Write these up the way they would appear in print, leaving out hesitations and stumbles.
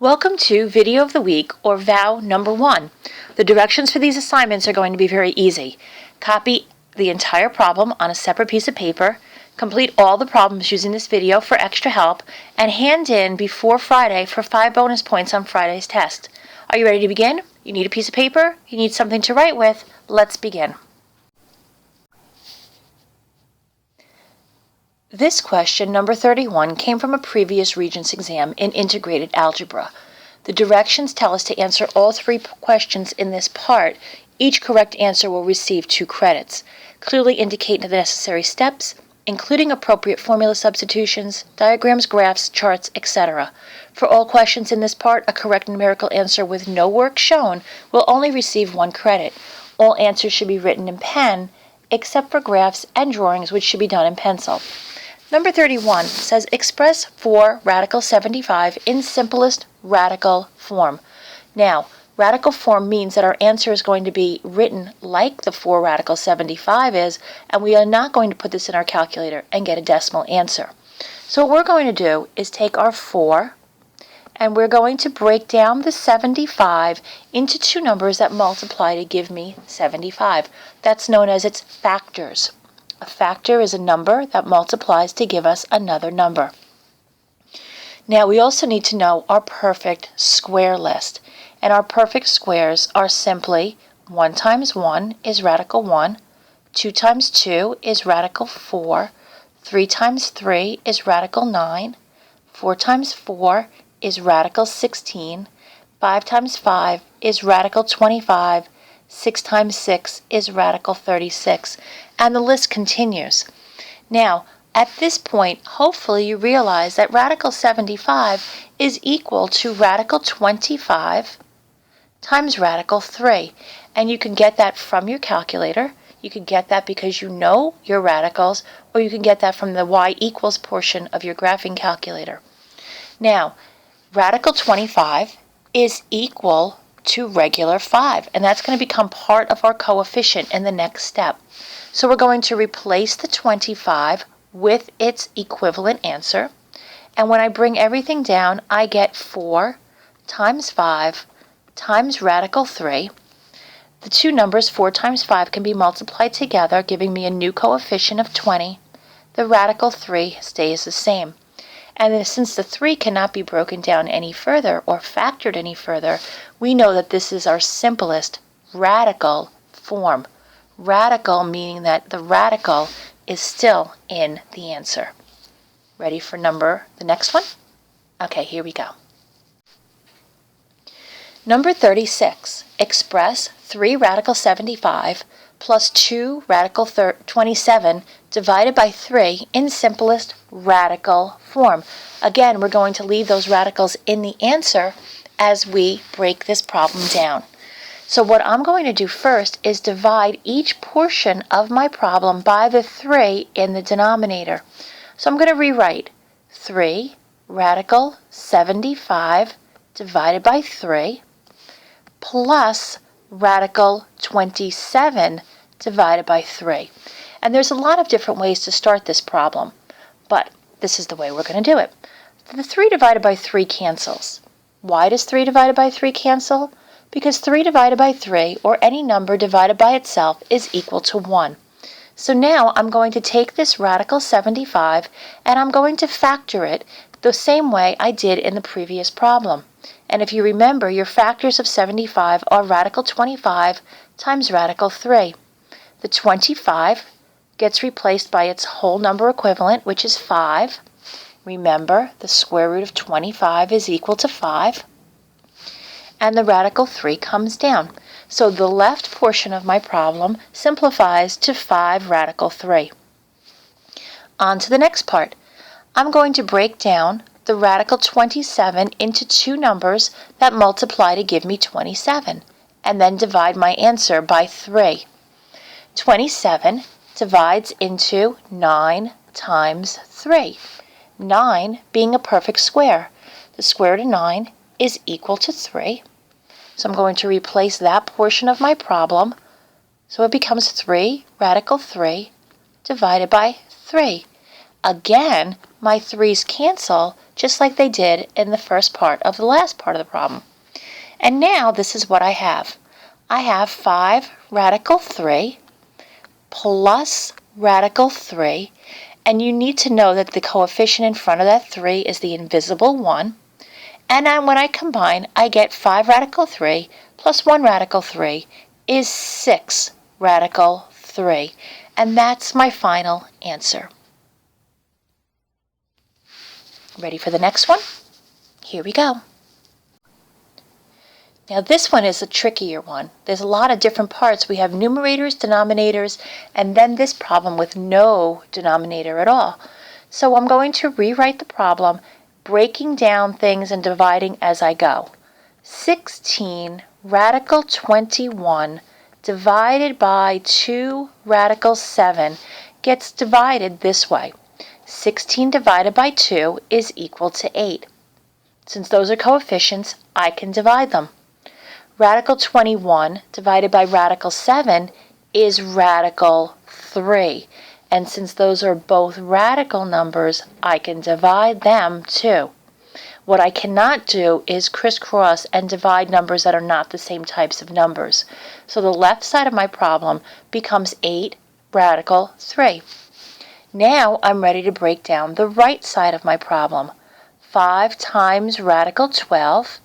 Welcome to Video of the Week, or VOW number 1. The directions for these assignments are going to be very easy. Copy the entire problem on a separate piece of paper, complete all the problems using this video for extra help, and hand in before Friday for 5 bonus points on Friday's test. Are you ready to begin? You need a piece of paper? You need something to write with? Let's begin. This question, number 31, came from a previous Regents exam in integrated algebra. The directions tell us to answer all 3 questions in this part. Each correct answer will receive 2 credits. Clearly indicate the necessary steps, including appropriate formula substitutions, diagrams, graphs, charts, etc. For all questions in this part, a correct numerical answer with no work shown will only receive 1 credit. All answers should be written in pen, except for graphs and drawings, which should be done in pencil. Number 31 says express 4 radical 75 in simplest radical form. Now, radical form means that our answer is going to be written like the 4 radical 75 is, and we are not going to put this in our calculator and get a decimal answer. So what we're going to do is take our 4, and we're going to break down the 75 into 2 numbers that multiply to give me 75. That's known as its factors. A factor is a number that multiplies to give us another number. Now we also need to know our perfect square list. And our perfect squares are simply 1 times 1 is radical 1, 2 times 2 is radical 4, 3 times 3 is radical 9, 4 times 4 is radical 16, 5 times 5 is radical 25, 6 times 6 is radical 36, and the list continues. Now, at this point, hopefully you realize that radical 75 is equal to radical 25 times radical 3, and you can get that from your calculator. You can get that because you know your radicals, or you can get that from the y equals portion of your graphing calculator. Now, radical 25 is equal to regular 5, and that's going to become part of our coefficient in the next step. So we're going to replace the 25 with its equivalent answer, and when I bring everything down, I get 4 times 5 times radical 3. The 2 numbers 4 times 5 can be multiplied together, giving me a new coefficient of 20. The radical 3 stays the same. And since the 3 cannot be broken down any further or factored any further, we know that this is our simplest radical form. Radical meaning that the radical is still in the answer. Ready for the next one? Okay, here we go. Number 36, express 3 radical 75 plus 2 radical 27 divided by 3 in simplest radical form. Again, we're going to leave those radicals in the answer as we break this problem down. So what I'm going to do first is divide each portion of my problem by the 3 in the denominator. So I'm going to rewrite 3 radical 75 divided by 3 plus radical 27 divided by 3. And there's a lot of different ways to start this problem, but this is the way we're going to do it. The 3 divided by 3 cancels. Why does 3 divided by 3 cancel? Because 3 divided by 3, or any number divided by itself, is equal to 1. So now I'm going to take this radical 75 and I'm going to factor it the same way I did in the previous problem. And if you remember, your factors of 75 are radical 25 times radical 3. The 25 gets replaced by its whole number equivalent, which is 5. Remember, the square root of 25 is equal to 5. And the radical 3 comes down. So the left portion of my problem simplifies to 5 radical 3. On to the next part. I'm going to break down the radical 27 into 2 numbers that multiply to give me 27, and then divide my answer by 3. 27 divides into 9 times 3. 9 being a perfect square. The square root of 9 is equal to 3. So I'm going to replace that portion of my problem. So it becomes 3 radical 3 divided by 3. Again, my 3's cancel just like they did in the first part of the last part of the problem. And now this is what I have. I have 5 radical 3 plus radical 3, and you need to know that the coefficient in front of that 3 is the invisible 1. And then when I combine, I get 5 radical 3 plus 1 radical 3 is 6 radical 3. And that's my final answer. Ready for the next one? Here we go. Now this one is a trickier one. There's a lot of different parts. We have numerators, denominators, and then this problem with no denominator at all. So I'm going to rewrite the problem, breaking down things and dividing as I go. 16 radical 21 divided by 2 radical 7 gets divided this way. 16 divided by 2 is equal to 8. Since those are coefficients, I can divide them. Radical 21 divided by radical 7 is radical 3. And since those are both radical numbers, I can divide them too. What I cannot do is crisscross and divide numbers that are not the same types of numbers. So the left side of my problem becomes 8 radical 3. Now I'm ready to break down the right side of my problem. 5 times radical 12.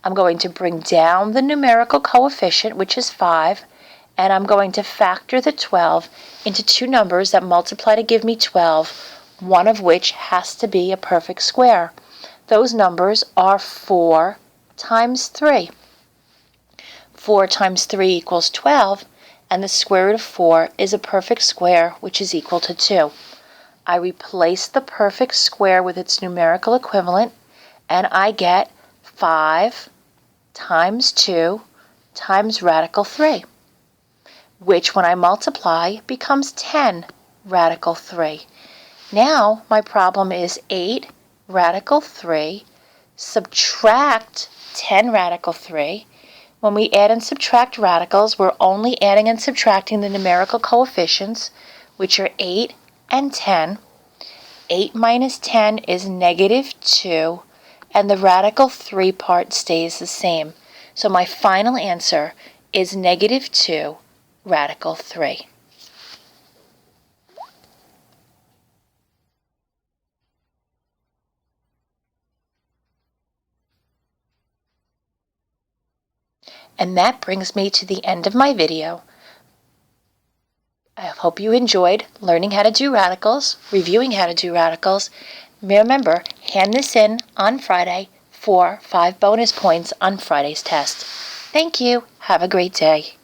I'm going to bring down the numerical coefficient, which is 5, and I'm going to factor the 12 into two numbers that multiply to give me 12, one of which has to be a perfect square. Those numbers are 4 times 3. 4 times 3 equals 12, and the square root of 4 is a perfect square, which is equal to 2. I replace the perfect square with its numerical equivalent, and I get 5 times 2 times radical 3, which when I multiply becomes 10 radical 3. Now my problem is 8 radical 3 subtract 10 radical 3. When we add and subtract radicals, we're only adding and subtracting the numerical coefficients, which are 8 and 10. 8 minus 10 is negative 2. And the radical 3 part stays the same. So my final answer is negative 2 radical 3. And that brings me to the end of my video. I hope you enjoyed learning how to do radicals, reviewing how to do radicals. Remember, hand this in on Friday for 5 bonus points on Friday's test. Thank you. Have a great day.